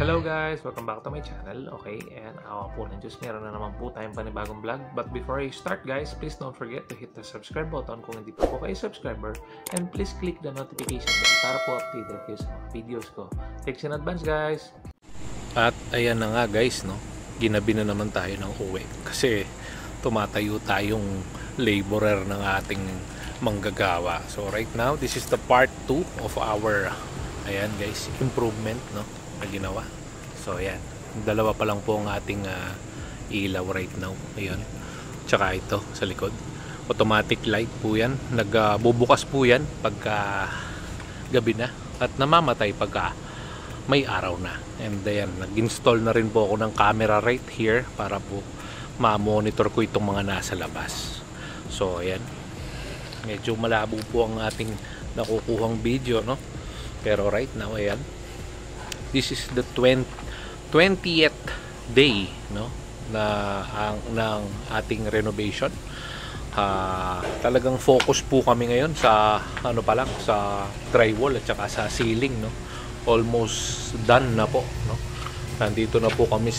Hello guys! Welcome back to my channel. Okay, and awa po ng Diyos, meron na naman po tayong panibagong vlog. But before I start guys, please don't forget to hit the subscribe button kung hindi pa po kayo subscriber. And please click the notification bell para po updated kayo sa mga videos ko. Thanks in advance guys! At ayan na nga guys, no? Ginabi na naman tayo ng uwi. Kasi tumatayo tayong laborer ng ating manggagawa. So right now, this is the part 2 of our ayan guys, improvement, no? Na ginawa. So ayan, dalawa pa lang po ang ating ilaw right now. Ayun, tsaka ito sa likod, automatic light po yan. Nagbubukas po yan pagka gabi na at namamatay pagka may araw na. And ayan, nag-install na rin po ako ng camera right here para po ma-monitor ko itong mga nasa labas. So ayan, medyo malabo po ang ating nakukuhang video, no? Pero right now ayan, this is the 20th day, no, ng ating renovation. Talagang focus po kami ngayon sa ano pa lang, sa drywall at saka sa ceiling, no. Almost done na po, no. Nandito na po kami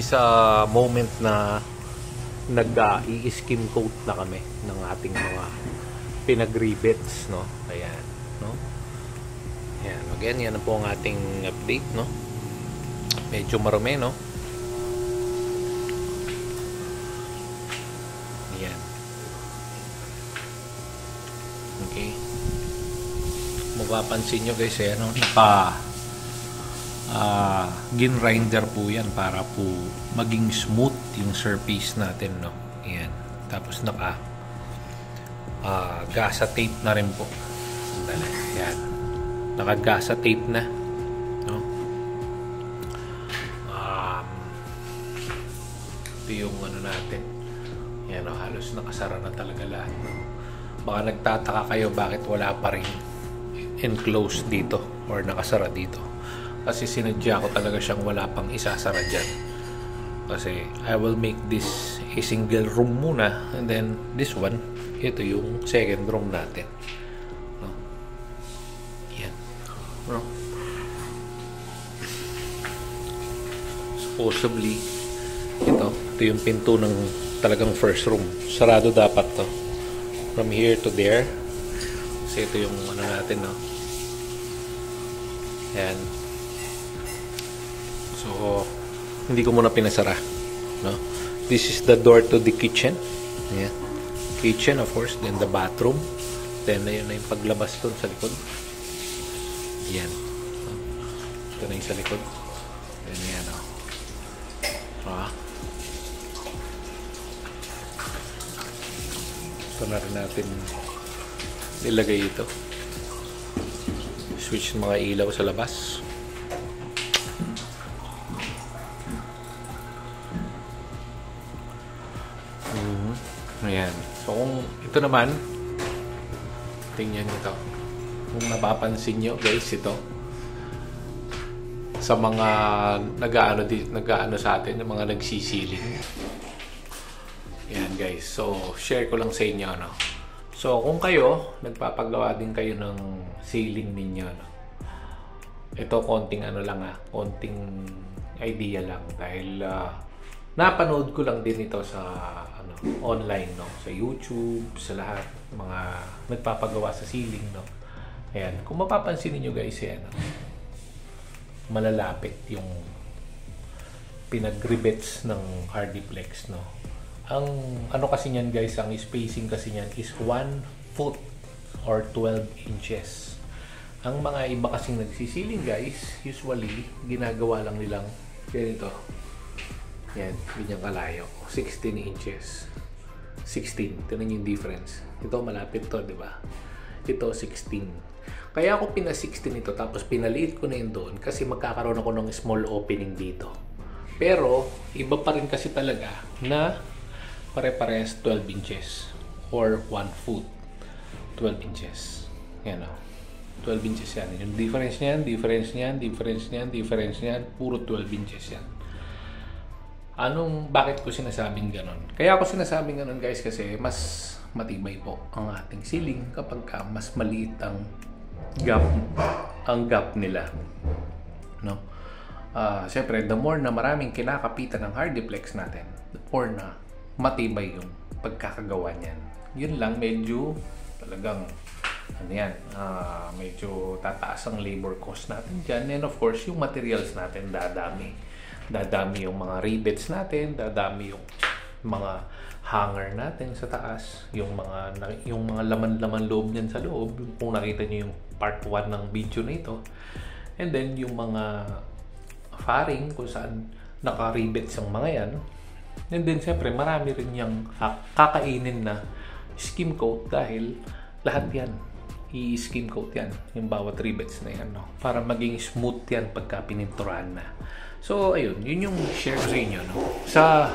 sa moment na nag-i-skim coat na kami ng ating mga pinag-rivets, no. Ayan, no. Yan, again, yan po ang ating update, no. Medyo marumi, no. Yan. Okay. Mapapansin nyo guys, no, gin-rinder po yan para po maging smooth yung surface natin, no. Yan. Tapos gasa tape na rin po. Sandali. Yan. Naka-gasa tape na, no? Ito yung ano natin. Yan, no? Halos nakasara na talaga lahat, no? Baka nagtataka kayo bakit wala pa rin enclosed dito or nakasara dito. Kasi sinadya ko talaga siyang wala pang isasara dyan. Kasi I will make this a single room muna, and then this one, ito yung second room natin. No? Supposedly ito yung pinto ng talagang first room. Sarado dapat to from here to there. Kasi ito yung ano natin, no? Ayan. So hindi ko muna pinasara, no? This is the door to the kitchen. Ayan. Kitchen, of course, then the bathroom, then ayun na yung paglabas dun sa likod. Yan. Ito na yung sa likod. Yan, o. Ito na rin natin nilagay ito. Switch ng mga ilaw sa labas. Ayan. So kung ito naman, tingnan nyo ito. Kung napapansin nyo guys, ito sa mga nag-aano sa atin, yung mga nagsisiling. Yan guys, so share ko lang sa inyo, no? So kung kayo nagpapagawa din kayo ng ceiling ninyo, no? Ito konting ano lang, konting idea lang dahil napanood ko lang din ito sa online, no? Sa YouTube, sa lahat mga nagpapagawa sa ceiling, no? Ayan, kung mapapansin niyo guys, yan, malalapit yung pinag-rivets ng Hardiplex, no. Ang ano kasi niyan guys, ang spacing kasi niyan is 1 foot or 12 inches. Ang mga iba kasing nagsisiling guys, usually ginagawa lang nilang ganito. Yan, ganyang kalayo, 16 inches. 16, tingnan yung difference. Ito malapit to, di ba? Ito 16. Kaya ako pina-16 ito tapos pinaliit ko na yun doon kasi magkakaroon ako ng small opening dito. Pero iba pa rin kasi talaga na pare-parehas 12 inches or 1 foot 12 inches. Yan o. 12 inches yan. Yung difference niyan, puro 12 inches yan. Bakit ko sinasabing ganon? Kaya ako sinasabing ganon guys kasi mas matibay po ang ating ceiling kapag mas maliit ang gap ang gap nila, no? Siyempre, the more na maraming kinakapitan ng hardiplex natin, the more na matibay yung pagkakagawa niyan. Yun lang, medyo talagang medyo tataas ang labor cost natin dyan. And of course, yung materials natin dadami. Dadami yung mga rivets natin, dadami yung mga hanger natin sa taas, yung mga laman-laman loob niyan sa loob, kung nakita niyo yung part 1 ng video na ito. And then yung mga faring kung saan naka-rivets ang mga yan. And then siyempre marami rin yung kakainin na skim coat dahil lahat yan i-skim coat yan, yung bawat rivets na yan, no? Para maging smooth yan pagka pininturahan na. So ayun, yun yung share ko sa inyo, no? Sa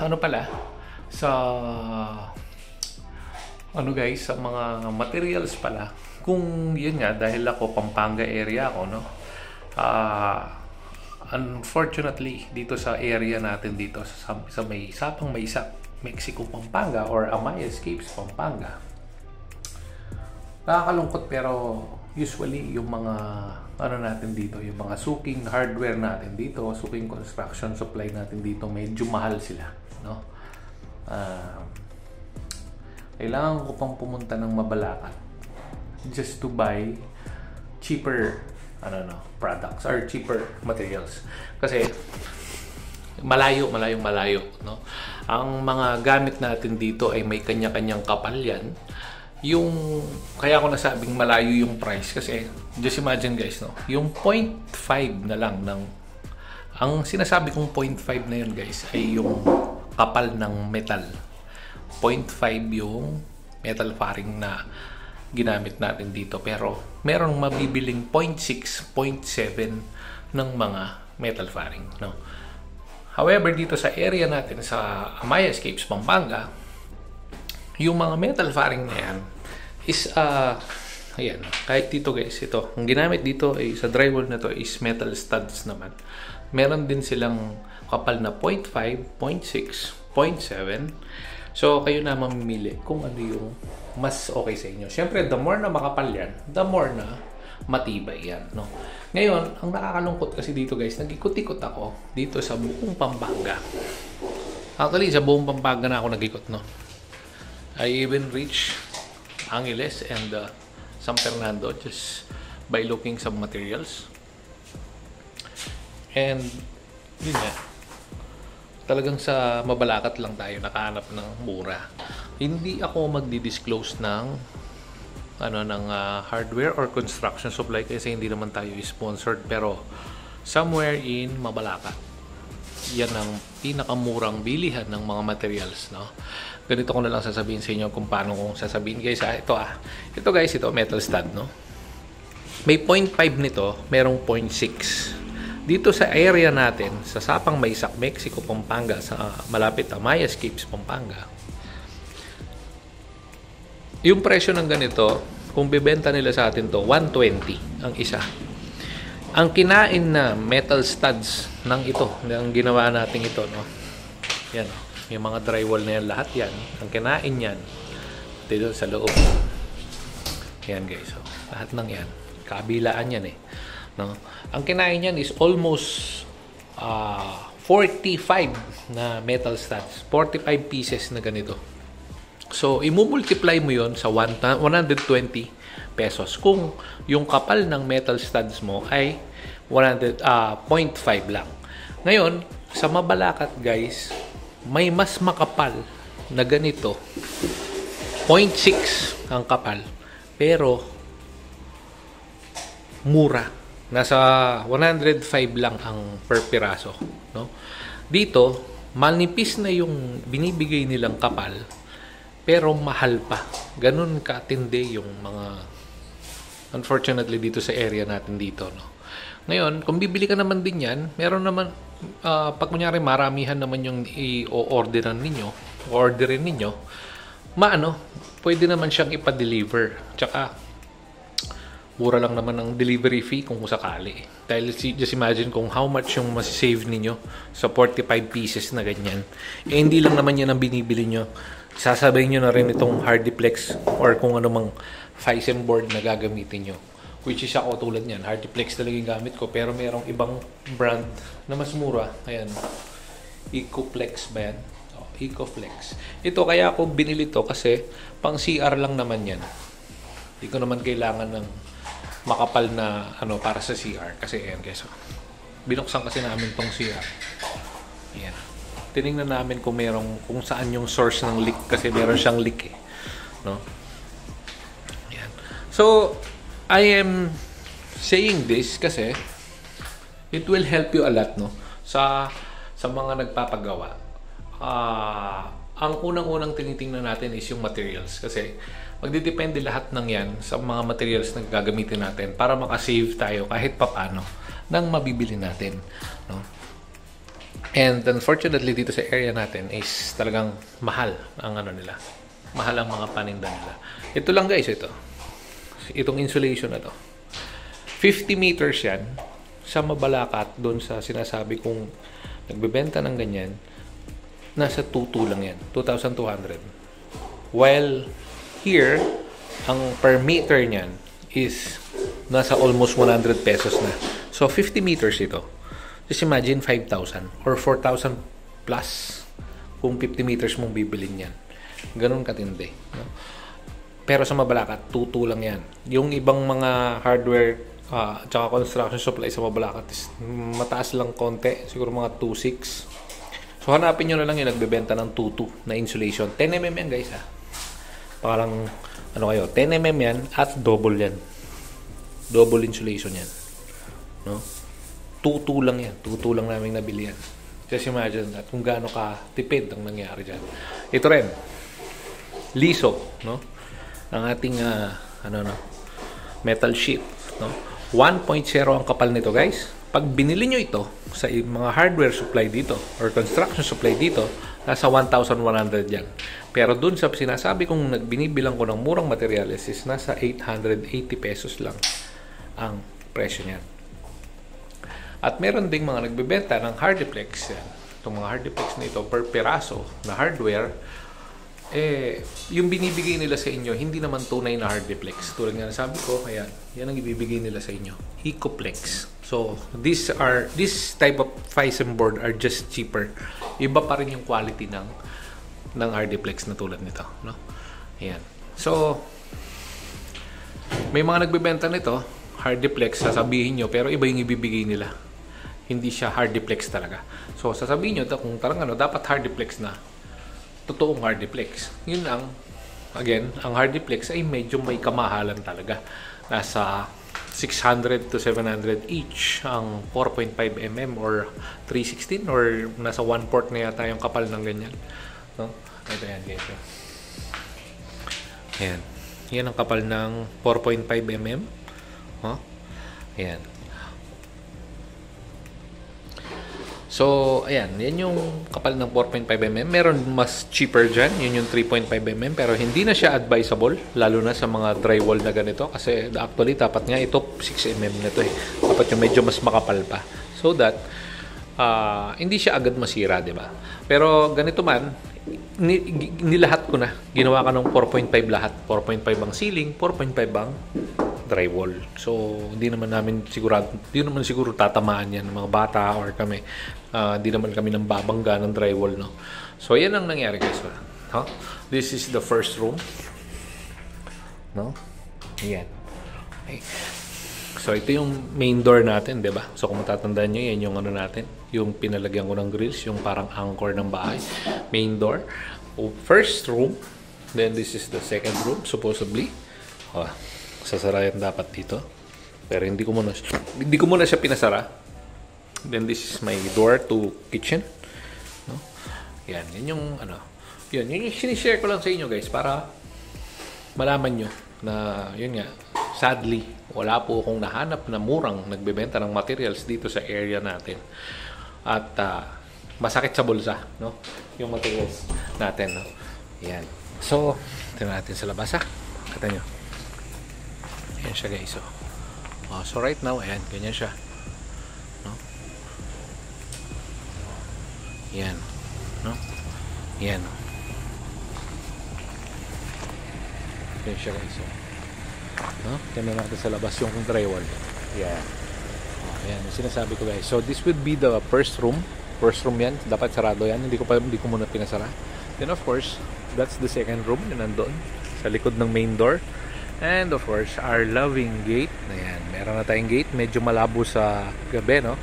guys, sa mga materials pala, kung yun nga, dahil ako Pampanga area ako, no? Unfortunately, dito sa area natin dito sa may Sapang Maysak, Mexico, Pampanga, or Amaya Escapes, Pampanga, nakakalungkot, pero usually yung mga natin dito, yung mga suking hardware natin dito, suking construction supply natin dito, medyo mahal sila, no? Kailangan ko pang pumunta ng Mabalacat just to buy cheaper products or cheaper materials, kasi malayo, no? Ang mga gamit natin dito ay may kanya-kanyang kapal yan. Yung kaya ko nasabing malayo yung price, kasi just imagine guys, no, yung 0.5 na lang ng, ang sinasabi kong 0.5 na yun guys ay yung kapal ng metal. 0.5 yung metal faring na ginamit natin dito, pero merong mabibiling 0.6, 0.7 ng mga metal faring, no? However, dito sa area natin sa Amaya Escapes, Pampanga, yung mga metal faring na yan is ayan, kahit dito guys, ito ang ginamit dito ay sa drywall na to is metal studs naman. Meron din silang kapal na 0.5, 0.6, 0.7. So kayo na mamimili kung ano yung mas okay sa inyo. Siyempre, the more na makapal yan, the more na matibay yan, no? Ngayon, ang nakakalungkot kasi dito guys, nag-ikot-ikot ako dito sa buong Pampanga. Actually, sa buong Pampanga na ako nag-ikot, no? I even reached Angeles and San Fernando just by looking some materials. And yun nga, talagang sa Mabalacat lang tayo nakahanap ng mura. Hindi ako magdi-disclose ng hardware or construction supply kasi hindi naman tayo sponsored, pero somewhere in Mabalacat, yan ang pinakamurang bilihan ng mga materials, no? Ganito ko na lang sasabihin sa inyo kung paano kong sasabihin guys. Ito guys, ito metal stud, no? May 0.5 nito, merong 0.6. Dito sa area natin, sa Sapang Maysak, Mexico, Pampanga, sa malapit Amaya Escapes, Pampanga, yung presyo ng ganito, kung bibenta nila sa atin to, 120 ang isa. Ang kinain na metal studs ng ito, ng ginawa natin ito, no? Yan, yung mga drywall na yan, lahat yan, ang kinain yan dito sa loob. Yan guys, so, lahat ng yan, kabilaan yan, no? Ang kinain yan is almost 45 na metal studs, 45 pieces na ganito. So, i-multiply mo yon sa 120 pesos kung yung kapal ng metal studs mo ay 0.5 lang. Ngayon, sa Mabalacat guys, may mas makapal na ganito, 0.6 ang kapal, pero mura. Nasa 105 lang ang per piraso, no? Dito, manipis na yung binibigay nilang kapal, pero mahal pa. Ganun katindi yung mga, unfortunately, dito sa area natin dito, no? Ngayon, kung bibili ka naman din yan, meron naman, pag kunyari maramihan naman yung i-orderin ninyo, pwede naman siyang ipa-deliver. Tsaka, mura lang naman ang delivery fee kung sakali. Dahil just imagine kung how much yung masisave ninyo sa 45 pieces na ganyan. Hindi lang naman yan ang binibili nyo. Sasabihin nyo na rin itong hardiplex or kung ano mang Physem board na gagamitin nyo. Which is ako tulad niyan. Hardiplex talaga yung gamit ko. Pero mayroong ibang brand na mas mura. Ayan. Ecoplex ba yan? Oh, Ecoflex. Ito kaya ako binili to kasi pang CR lang naman yan. Hindi ko naman kailangan ng makapal na ano para sa CR. Kasi ayan guys. Binuksan kasi namin tong CR. Ayan. Tinignan namin kung saan yung source ng leak. Kasi meron siyang leak eh. No? Ayan. So, I am saying this kasi it will help you a lot, no? Sa mga nagpapagawa. Ang unang-unang tinitingnan natin is yung materials kasi magdidepende lahat ng yan sa mga materials na gagamitin natin para makasave tayo kahit papano ng mabibili natin, no? And unfortunately dito sa area natin is talagang mahal ang ano nila. Mahal ang mga paninda nila. Ito lang guys, itong insulation na to. 50 meters yan sa Mabalacat doon sa sinasabi kong nagbebenta ng ganyan. Nasa 2,200 lang yan. 2,200. While here, ang per meter niyan is nasa almost 100 pesos na. So 50 meters ito. Just imagine 5,000 or 4,000 plus kung 50 meters mong bibilin yan. Ganun katindi. No? Pero sa Mabalacat, 2,200 lang yan. Yung ibang mga hardware tsaka construction supply sa Mabalacat is mataas lang konti. Siguro mga 2,600. So hanapin nyo na lang yung nagbebenta ng 2,200 na insulation. 10mm yan guys ha. Parang ano kayo, 10mm yan at double yan. Double insulation yan. No? 2,200 lang yan. 2,200 lang namin nabili yan. Just imagine that kung gaano ka tipid ang nangyari dyan. Ito rin. Liso, no? Ang ating metal sheet, no? 1.0 ang kapal nito, guys. Pag binili nyo ito sa mga hardware supply dito or construction supply dito, nasa 1,100 yan. Pero dun sa sinasabi kong binibilang ko ng murang materials is nasa 880 pesos lang ang presyo niyan. At meron ding mga nagbebenta ng Hardiplex yan. Itong mga Hardiplex na ito per peraso na hardware, yung binibigay nila sa inyo, hindi naman tunay na Hardiplex. Tulad nga sabi ko, ayan, yan ang ibibigay nila sa inyo. Ecoplex. So, this type of FISM board are just cheaper. Iba pa rin yung quality ng Hardiplex na tulad nito, no? Ayan. So, may mga nagbebenta nito, Hardiplex, sasabihin nyo, pero iba yung ibibigay nila. Hindi siya Hardiplex talaga. So, sasabihin nyo, kung tarang dapat Hardiplex na. Totoong Hardiplex. Yun ang, again, ang Hardiplex ay medyo may kamahalan talaga. Nasa 600 to 700 each ang 4.5mm or 316 or nasa 1/4 na yata yung kapal ng ganyan. No? Ito yan, guys. Ayan. Yan ang kapal ng 4.5mm. Huh? Ayan. So, ayan. Yan yung kapal ng 4.5mm. Meron mas cheaper dyan. Yun yung 3.5mm. Pero hindi na siya advisable. Lalo na sa mga drywall na ganito. Kasi actually, dapat nga ito 6mm na ito eh. Dapat yung medyo mas makapal pa. So that, hindi siya agad masira, di ba? Pero ganito man, nilahat ko na. Ginawa ka ng 4.5 lahat. 4.5 ang ceiling, 4.5 ang drywall. So, hindi naman siguro tatamaan yan ng mga bata or kami. Hindi naman kami nang babangga ng drywall, no? So, yan ang nangyari, guys. Huh? This is the first room. No? Yan. Okay. So, ito yung main door natin, di ba? So, kung matatandaan nyo, yan yung ano natin. Yung pinalagyan ko ng grills, yung parang anchor ng bahay. Main door. First room. Then, this is the second room, supposedly. Sasara yan dapat dito. Pero hindi ko muna siya pinasara. Then, this is my door to kitchen. No? Yan yung ano. Yun yung sinishare ko lang sa inyo, guys, para malaman nyo na, yun nga, sadly, wala po akong nahanap na murang nagbebenta ng materials dito sa area natin. At masakit sa bulsa, no? Yung materials natin, no? Yan. So, tingnan natin sa labas, ha? Kita nyo. Ayan siya, guys. So right now, ayan, ganyan siya. No? Yan. No? Yan. Ganyan siya, guys. No? Tingnan natin sa labas yung drywall. Yeah. Ayan, yung sinasabi ko guys. So this would be the first room. First room yan. Dapat sarado yan. Hindi ko muna pinasara. Then of course, that's the second room na nandoon sa likod ng main door. And of course, our loving gate. Ayan, meron na tayong gate. Medyo malabo sa gabi, no?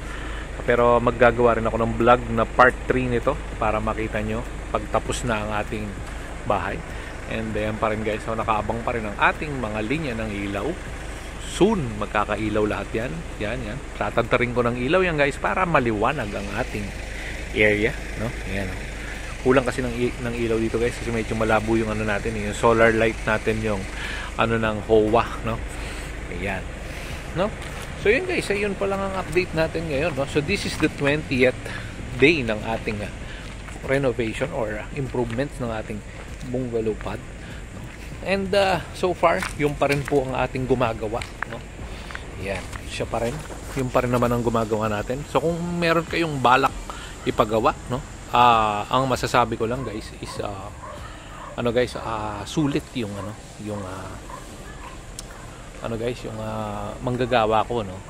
Pero maggagawa rin ako ng vlog na part 3 nito para makita nyo pagtapos na ang ating bahay. And ayan pa rin guys. So nakaabang pa rin ang ating mga linya ng ilaw. Soon, magkakailaw lahat yan. Yan. Tatantarin ko ng ilaw yan guys para maliwanag ang ating area, no? Ayan. Kulang kasi ng ilaw dito guys kasi medyo malabo yung ano natin, yung solar light natin, yung ano ng HOA, no? Ayan. No? So yun guys, ayun pa lang ang update natin ngayon, no? So this is the 20th day ng ating renovation or improvements ng ating bungalow pad. And so far, yung pa rin po ang ating gumagawa, no? Yan, siya pa rin. Yung pa rin naman ang gumagawa natin. So kung meron kayong balak ipagawa, no? Ang masasabi ko lang guys is sulit yung yung manggagawa ko, no?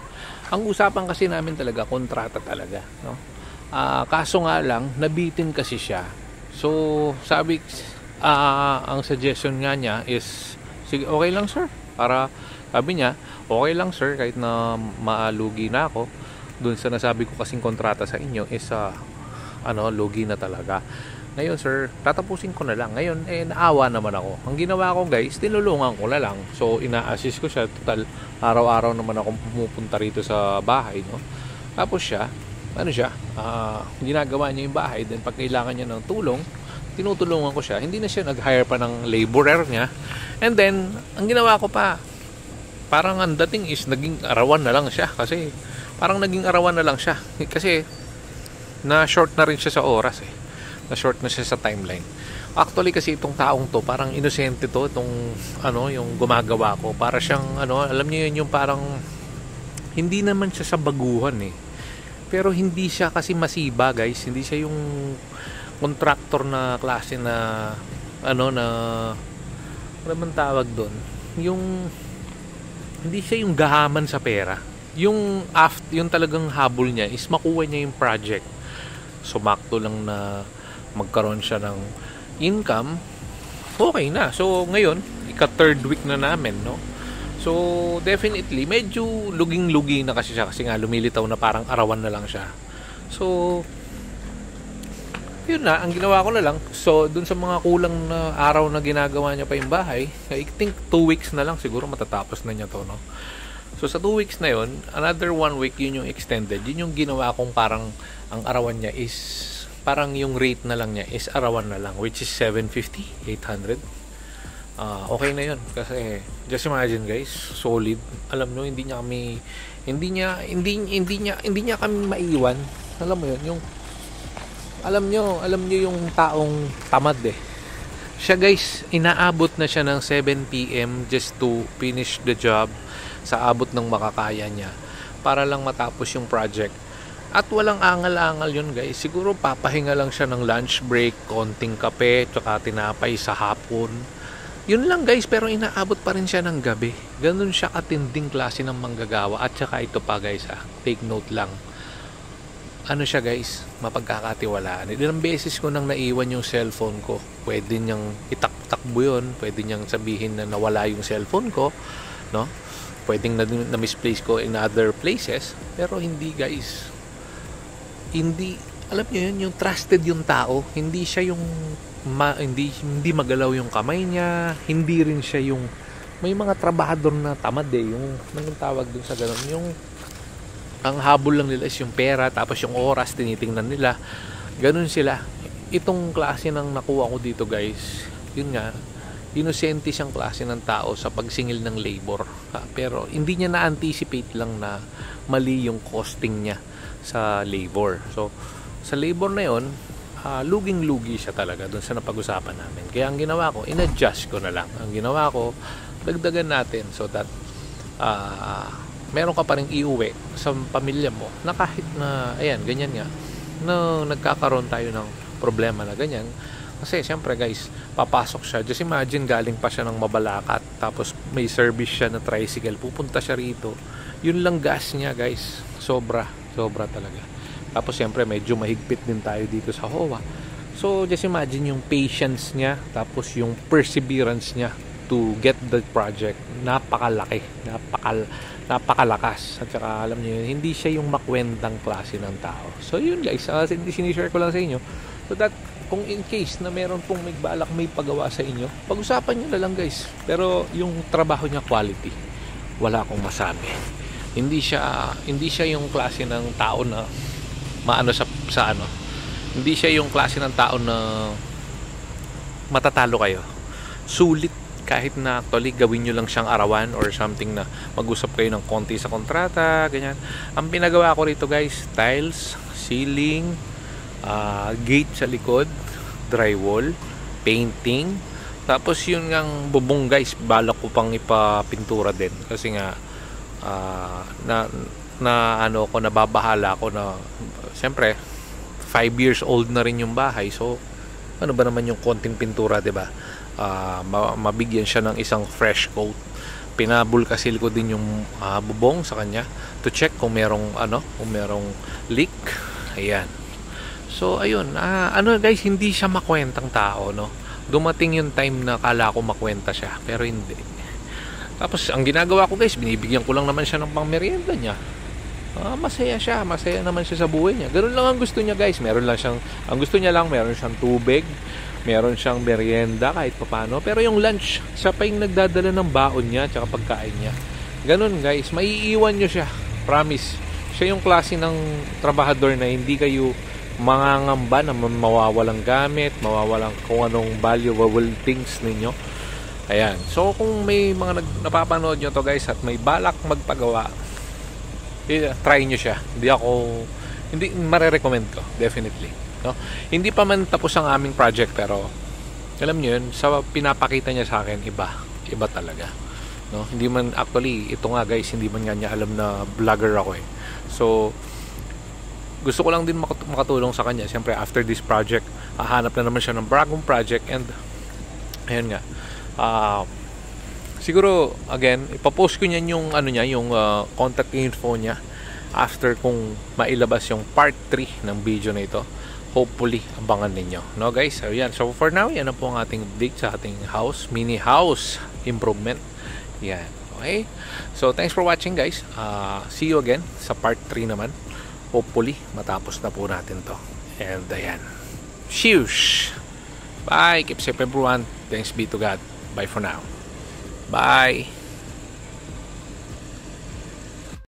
Ang usapan kasi namin talaga kontrata talaga, no? Kaso nga lang nabitin kasi siya. So sabi ang suggestion nga niya is, sige, okay lang sir. Para sabi niya, okay lang sir kahit na maalugi na ako. Doon sa nasabi ko kasing kontrata sa inyo is lugi na talaga. Ngayon sir, tatapusin ko na lang. Ngayon naawa naman ako. Ang ginawa ko guys, tinulungan ko na lang. So ina-assist ko siya. Total araw-araw naman ako pumupunta rito sa bahay, no? Tapos siya, ginagawa niya yung bahay. Then pag kailangan niya ng tulong, tinutulungan ko siya. Hindi na siya nag-hire pa ng laborer niya. And then, ang ginawa ko pa, parang ang dating is naging arawan na lang siya. Kasi, parang naging arawan na lang siya. Kasi, na-short na rin siya sa oras eh. Na-short na siya sa timeline. Actually, kasi itong taong to, parang inosente to, itong, yung gumagawa ko. Para siyang, alam niyo yun, yung parang, hindi naman siya sa baguhan eh. Pero hindi siya kasi masiba guys. Hindi siya yung contractor na klase na ano man tawag doon, yung hindi siya yung gahaman sa pera, yung talagang habol niya is makuha niya yung project. Sumakto lang na magkaroon siya ng income, okay na. So ngayon ika-third week na namin, no? So definitely medyo luging-lugi na kasi siya kasi nga lumilitaw na parang arawan na lang siya. So yun na, ang ginawa ko na lang. So, dun sa mga kulang na araw na ginagawa niya pa yung bahay, I think 2 weeks na lang siguro matatapos na niya to, no? So, sa 2 weeks na yun, another 1 week yun yung extended. Yun yung ginawa kong parang ang arawan niya is, parang yung rate na lang niya is arawan na lang, which is 750, 800. Okay na yun. Kasi, just imagine guys, solid. Alam nyo, hindi niya kami maiwan. Alam mo yun, yung alam nyo yung taong tamad eh. Siya guys, inaabot na siya ng 7 PM just to finish the job sa abot ng makakaya niya para lang matapos yung project. At walang angal-angal yun guys. Siguro papahinga lang siya ng lunch break, konting kape, tsaka tinapay sa hapon. Yun lang guys, pero inaabot pa rin siya ng gabi. Ganun siya katinding klase ng manggagawa. At tsaka ito pa guys, take note lang. Siya guys, mapagkakatiwalaan. Ilang beses ko nang naiwan yung cellphone ko. Pwede niyang itakbo yun. Pwede niyang sabihin na nawala yung cellphone ko, no? Pwedeng na misplace ko in other places. Pero hindi guys. Hindi, alam niyo yun, yung trusted yung tao. Hindi siya yung hindi magalaw yung kamay niya. Hindi rin siya yung may mga trabahador na tamad eh. Yung anong tawag dun sa ganun, yung ang habol lang nila is yung pera, tapos yung oras tinitingnan nila. Ganun sila. Itong klase ng nakuha ko dito guys, yun nga, inosente siyang klase ng tao sa pagsingil ng labor. Pero hindi niya na-anticipate lang na mali yung costing niya sa labor. So sa labor na yun, luging-lugi siya talaga dun sa napag-usapan namin. Kaya ang ginawa ko, in-adjust ko na lang. Ang ginawa ko, dagdagan natin so that meron ka pa rin iuwi sa pamilya mo na kahit na, ayan, ganyan nga, na nagkakaroon tayo ng problema na ganyan. Kasi, siyempre guys, papasok siya. Just imagine, galing pa siya ng Mabalacat. tapos may service siya na tricycle, pupunta siya rito. Yun lang gas niya, guys. Sobra talaga. Tapos siyempre medyo mahigpit din tayo dito sa HOA. So just imagine yung patience niya, tapos yung perseverance niya to get the project. Napakalaki, napakalakas. At saka alam niyo yun, hindi siya yung makwentang klase ng tao. So yun guys, sinishare ko lang sa inyo. So that kung in case na meron pong may balak may pagawa sa inyo, pag-usapan nyo na lang guys. Pero yung trabaho niya quality, wala akong masabi. Hindi siya yung klase ng tao na maano sa ano. Hindi siya yung klase ng tao na matatalo kayo. Sulit kahit na actually gawin nyo lang siyang arawan or something na mag-usap kayo ng konti sa kontrata, ganyan. Ang pinagawa ko rito guys, tiles, ceiling, gate sa likod, drywall, painting, tapos yun ngang bubong guys, balak ko pang ipapintura din kasi nga ano ko, nababahala ko na siyempre 5 years old na rin yung bahay, so ano ba naman yung konting pintura, diba? Mabigyan siya ng isang fresh coat. Pinabulkasil ko din yung bubong sa kanya to check kung merong leak. Ayan. So ayun, guys, hindi siya makwentang tao, no. Dumating yung time na kala ko makwenta siya, pero hindi. Tapos ang ginagawa ko guys, binibigyan ko lang naman siya ng pangmerienda niya. Masaya naman siya sa buhay niya. Ganun lang ang gusto niya guys. Ang gusto niya lang, meron siyang tubig, meron siyang merienda kahit paano. Pero yung lunch, siya pa yung nagdadala ng baon niya tsaka pagkain niya. Ganun guys, maiiwan niyo siya. Promise. Siya yung klase ng trabahador na hindi kayo mangangamba na mawawalang gamit, mawawalang kung anong valuable things ninyo. Ayan. So kung may mga napapanood nyo to guys at may balak magpagawa, try nyo siya. Hindi mare-recommend ko, definitely, no? Hindi pa man tapos ang aming project, pero alam nyo yun, sa pinapakita niya sa akin, iba talaga, no? Hindi man, actually, ito nga guys, hindi man nga niya alam na vlogger ako eh. So gusto ko lang din makatulong sa kanya. Siyempre after this project, hahanap na naman siya ng bagong project, and ayun nga, siguro again ipapost ko niyan yung yung contact info niya after kung mailabas yung part 3 ng video na ito. Hopefully abangan ninyo, no guys. So yan, so for now yan na po ang ating update sa ating mini house improvement. Yan, okay. So thanks for watching guys. See you again sa part 3 naman. Hopefully matapos na po natin to. And ayan, sheesh, bye, keep safe everyone, thanks be to God, bye for now. Bye.